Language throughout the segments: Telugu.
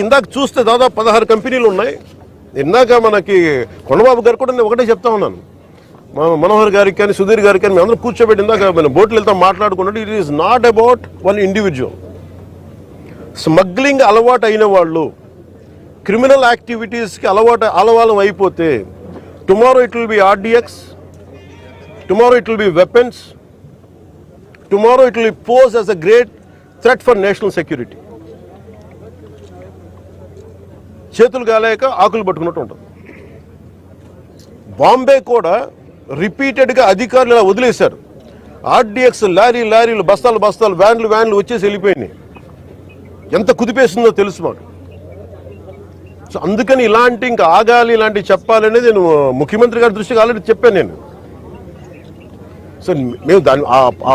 ఇందాక చూస్తే దాదాపు 16 కంపెనీలు ఉన్నాయి. ఇందాక మనకి కొండబాబు గారు కూడా నేను ఒకటే చెప్తా ఉన్నాను, మనోహర్ గారికి కానీ సుధీర్ గారికి కానీ మేము అందరూ కూర్చోబెట్టి ఇందాక మన బోట్లు వెళ్తాం మాట్లాడుకున్నట్టు, it is not about one individual. Smuggling అలవాటు అయిన వాళ్ళు క్రిమినల్ యాక్టివిటీస్కి అలవాలం అయిపోతే tomorrow it will be RDX, tomorrow it will be weapons, tomorrow it will pose as a great threat for national security. చేతులు కాలేక ఆకులు పట్టుకున్నట్టు ఉంటుంది. బాంబే కూడా రిపీటెడ్గా అధికారులు ఇలా వదిలేశారు. ఆర్డిఎక్స్ లారీలు బస్తాలు వ్యాన్లు వచ్చేసి వెళ్ళిపోయినాయి. ఎంత కుదిపేసిందో తెలుసు మాకు. సో అందుకని ఇలాంటి ఇంకా ఆగాలి, ఇలాంటివి చెప్పాలనేది నేను ముఖ్యమంత్రి గారి దృష్టికి ఆల్రెడీ చెప్పాను నేను. సో మేము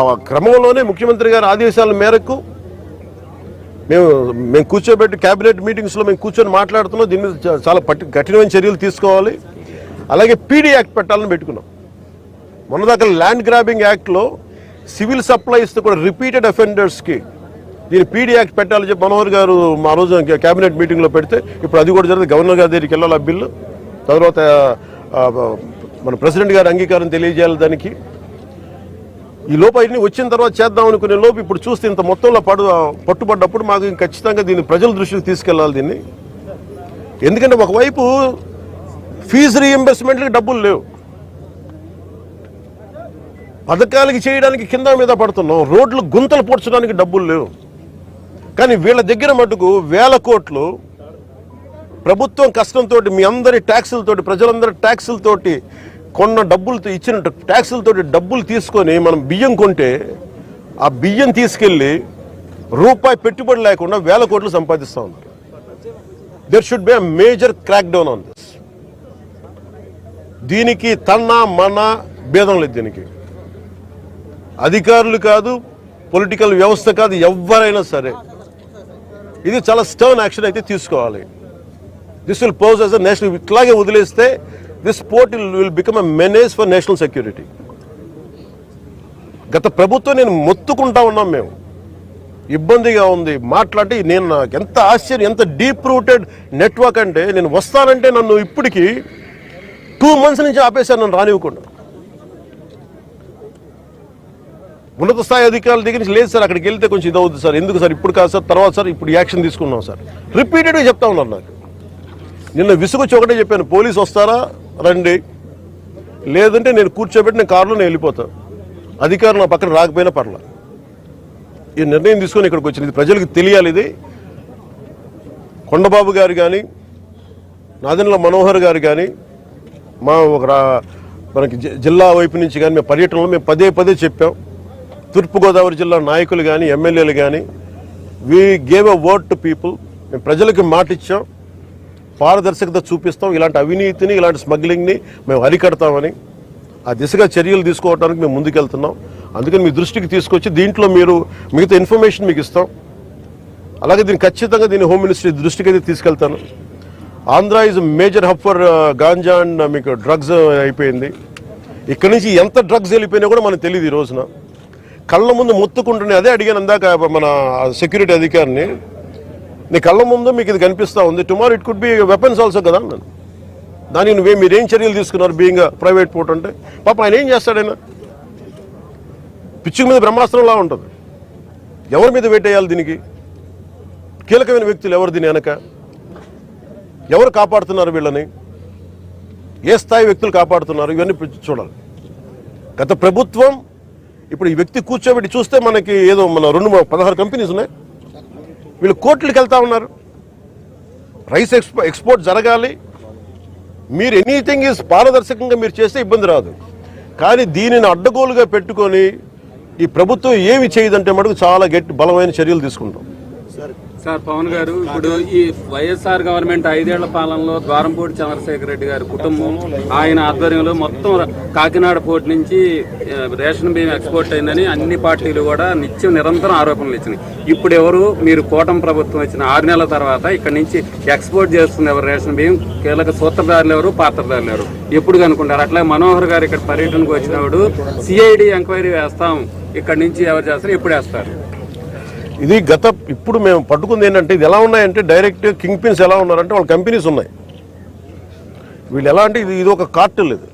ఆ క్రమంలోనే ముఖ్యమంత్రి గారి ఆదేశాల మేరకు మేము కూర్చోబెట్టి క్యాబినెట్ మీటింగ్స్లో మేము కూర్చొని మాట్లాడుతున్నాం. దీని మీద చాలా కఠినమైన చర్యలు తీసుకోవాలి. అలాగే పీడీ యాక్ట్ పెట్టాలని పెట్టుకున్నాం. మొన్నదాకా ల్యాండ్ గ్రాబింగ్ యాక్ట్లో సివిల్ సప్లైస్తో కూడా రిపీటెడ్ అఫెండర్స్కి దీని పీడీ యాక్ట్ పెట్టాలని చెప్పి మనోహర్ గారు మా రోజు క్యాబినెట్ మీటింగ్లో పెడితే ఇప్పుడు అది కూడా జరిగింది. గవర్నర్ గారి దగ్గరికి వెళ్ళాలి ఆ బిల్లు. తర్వాత మన ప్రెసిడెంట్ గారి అంగీకారం తెలియజేయాలి దానికి. ఈ లోపు అన్ని వచ్చిన తర్వాత చేద్దాం అనుకునే లోపు ఇప్పుడు చూస్తే ఇంత మొత్తంలో పట్టుబడ్డప్పుడు మాకు ఖచ్చితంగా దీన్ని ప్రజల దృష్టికి తీసుకెళ్లాలి దీన్ని. ఎందుకంటే ఒకవైపు ఫీజు రీఎంబర్స్మెంట్లకి డబ్బులు లేవు, పథకాలకి చేయడానికి కింద మీద పడుతున్నాం, రోడ్లు గుంతలు పూడ్చడానికి డబ్బులు లేవు. కానీ వీళ్ళ దగ్గర మటుకు వేల కోట్లు ప్రభుత్వం కష్టంతో మీ అందరి ట్యాక్సులతోటి, ప్రజలందరి ట్యాక్సులతోటి కొన్న డబ్బులతో ఇచ్చిన ట్యాక్సులతోటి డబ్బులు తీసుకొని మనం బియ్యం కొంటే ఆ బియ్యం తీసుకెళ్లి రూపాయి పెట్టుబడి లేకుండా వేల కోట్లు సంపాదిస్తూ ఉన్నారు. There should be a major crackdown on this. దీనికి మన భేదం లేదు. దీనికి అధికారులు కాదు, పొలిటికల్ వ్యవస్థ కాదు, ఎవరైనా సరే ఇది చాలా స్టర్న్ యాక్షన్ అయితే తీసుకోవాలి. This will pose as a national. ఇట్లాగే వదిలేస్తే this port will become a menace for national security. గత ప్రభుత్వం నేను మొత్తుకుంటా ఉన్నాం, మేము ఇబ్బందిగా ఉంది మాట్లాడి. నేను నాకు ఎంత ఆశ్చర్యం, ఎంత డీప్ రూటెడ్ నెట్వర్క్ అంటే నేను వస్తానంటే నన్ను ఇప్పటికీ 2 months నుంచి ఆపేశారు, నన్ను రానివ్వకుండా. ఉన్నత స్థాయి అధికారుల దగ్గర నుంచి లేదు సార్, అక్కడికి వెళ్తే కొంచెం ఇది అవుతుంది సార్, ఎందుకు సార్ ఇప్పుడు కాదు సార్, తర్వాత సార్ ఇప్పుడు యాక్షన్ తీసుకున్నాం సార్, రిపీటెడ్గా చెప్తా ఉన్నారు నాకు. నిన్న విసుగొచ్చి ఒకటే చెప్పాను, పోలీసు వస్తారా రండి, లేదంటే నేను కూర్చోబెట్టి నేను కారులో నేను వెళ్ళిపోతాను, అధికారులు నా పక్కన రాకపోయినా పర్లా. ఈ నిర్ణయం తీసుకొని ఇక్కడికి వచ్చింది, ప్రజలకు తెలియాలి. ఇది కొండబాబు గారు కానీ, నాదెండ్ల మనోహర్ గారు కానీ, మనకి జిల్లా వైపు నుంచి కానీ మేము పర్యటనలో మేము పదే చెప్పాం. తూర్పుగోదావరి జిల్లా నాయకులు కానీ, ఎమ్మెల్యేలు కానీ, we gave a word to people. మేము ప్రజలకు మాట ఇచ్చాం, పారదర్శకత చూపిస్తాం, ఇలాంటి అవినీతిని, ఇలాంటి స్మగ్లింగ్ని మేము అరికడతామని. ఆ దిశగా చర్యలు తీసుకోవడానికి మేము ముందుకెళ్తున్నాం. అందుకని మీ దృష్టికి తీసుకొచ్చి దీంట్లో మీరు మిగతా ఇన్ఫర్మేషన్ మీకు ఇస్తాం. అలాగే దీన్ని ఖచ్చితంగా హోమ్ మినిస్ట్రీ దృష్టికి అయితే తీసుకెళ్తాను. Andhra is major hub for ganja and మీకు డ్రగ్స్ అయిపోయింది. ఇక్కడి నుంచి ఎంత డ్రగ్స్ వెళ్ళిపోయినా కూడా మనకు తెలియదు. ఈ రోజున కళ్ళ ముందు మొత్తుకుంటున్నాయి. అదే అడిగాను అందాక మన సెక్యూరిటీ అధికారిని, నీ కళ్ళ ముందు మీకు ఇది కనిపిస్తూ ఉంది, tomorrow it could be weapons also కదా అన్నాను. దానికి మీరేం చర్యలు తీసుకున్నారు బీయింగ్ ప్రైవేట్ పోర్ట్ అంటే? పాపం ఆయన ఏం చేస్తాడైనా, పిచ్చి మీద బ్రహ్మాస్త్రంలా ఉంటుంది. ఎవరి మీద వేటేయాలి? దీనికి కీలకమైన వ్యక్తులు ఎవరు? దీని వెనక ఎవరు కాపాడుతున్నారు వీళ్ళని? ఏ స్థాయి వ్యక్తులు కాపాడుతున్నారు? ఇవన్నీ చూడాలి. గత ప్రభుత్వం ఇప్పుడు ఈ వ్యక్తి కూర్చోబెట్టి చూస్తే మనకి ఏదో మన 16 కంపెనీస్ ఉన్నాయి, వీళ్ళు కోర్టులకు వెళ్తా ఉన్నారు. రైస్ ఎక్స్పోర్ట్ జరగాలి, మీరు ఎనీథింగ్ ఈజ్ పారదర్శకంగా మీరు చేస్తే ఇబ్బంది రాదు. కానీ దీనిని అడ్డగోలుగా పెట్టుకొని ఈ ప్రభుత్వం ఏమి చేయదంటే మటుకు చాలా బలమైన చర్యలు తీసుకుంటాం. సార్ పవన్ గారు, ఇప్పుడు ఈ వైఎస్ఆర్ గవర్నమెంట్ 5 ఏళ్ల పాలనలో ద్వారంపూడి చంద్రశేఖర్ రెడ్డి గారి కుటుంబం, ఆయన ఆధ్వర్యంలో మొత్తం కాకినాడ పోర్ట్ నుంచి రేషన్ బియ్యం ఎక్స్పోర్ట్ అయిందని అన్ని పార్టీలు కూడా నిరంతరం ఆరోపణలు ఇచ్చినాయి. ఇప్పుడు ఎవరు, మీరు కూటమి ప్రభుత్వం వచ్చిన 6 నెలల తర్వాత ఇక్కడ నుంచి ఎక్స్పోర్ట్ చేస్తుంది ఎవరు రేషన్ బియ్యం? కీలక సూత్రధారులు ఎవరు, పాత్రధారులు ఎవరు? ఎప్పుడు కనుక్కుంటారు? అట్లాగే మనోహర్ గారు ఇక్కడ పర్యటనకు వచ్చినప్పుడు సిఐడి ఎంక్వైరీ వేస్తాం, ఇక్కడ నుంచి ఎవరు చేస్తారు, ఎప్పుడు వేస్తారు? ఇది ఇప్పుడు మేము పట్టుకుంది ఏంటంటే ఇది ఎలా ఉన్నాయంటే డైరెక్ట్ కింగ్ పిన్స్ ఎలా ఉన్నారంటే వాళ్ళ కంపెనీస్ ఉన్నాయి. వీళ్ళు ఎలా అంటే ఇది ఒక కార్టెల్ ఇది.